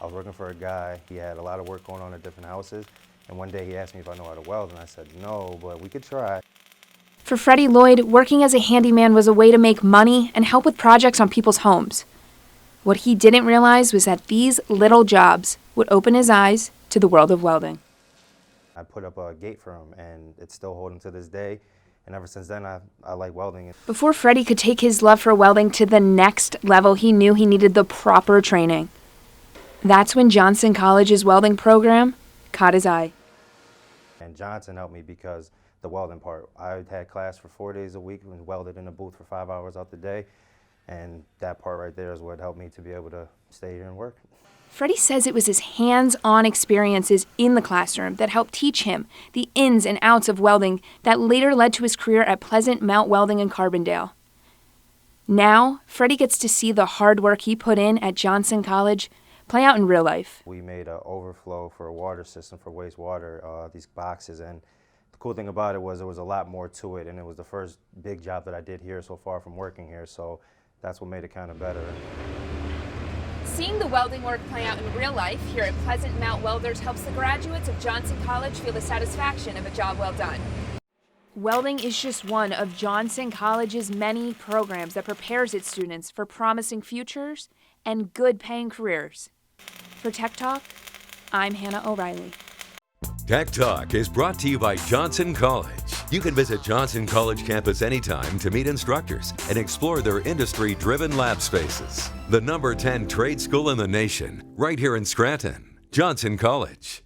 I was working for a guy. He had a lot of work going on at different houses. And one day he asked me if I know how to weld, and I said no, but we could try. For Freddie Lloyd, working as a handyman was a way to make money and help with projects on people's homes. What he didn't realize was that these little jobs would open his eyes to the world of welding. I put up a gate for him, and it's still holding to this day. And ever since then, I like welding. Before Freddie could take his love for welding to the next level, he knew he needed the proper training. That's when Johnson College's welding program caught his eye. And Johnson helped me because the welding part. I had class for 4 days a week and welded in a booth for 5 hours out the day. And that part right there is what helped me to be able to stay here and work. Freddie says it was his hands-on experiences in the classroom that helped teach him the ins and outs of welding that later led to his career at Pleasant Mount Welding in Carbondale. Now, Freddie gets to see the hard work he put in at Johnson College play out in real life. We made an overflow for a water system for wastewater, these boxes, and the cool thing about it was there was a lot more to it, and it was the first big job that I did here so far from working here, so that's what made it kind of better. Seeing the welding work play out in real life here at Pleasant Mount Welders helps the graduates of Johnson College feel the satisfaction of a job well done. Welding is just one of Johnson College's many programs that prepares its students for promising futures and good-paying careers. For Tech Talk, I'm Hannah O'Reilly. Tech Talk is brought to you by Johnson College. You can visit Johnson College campus anytime to meet instructors and explore their industry-driven lab spaces. The #10 trade school in the nation, right here in Scranton. Johnson College.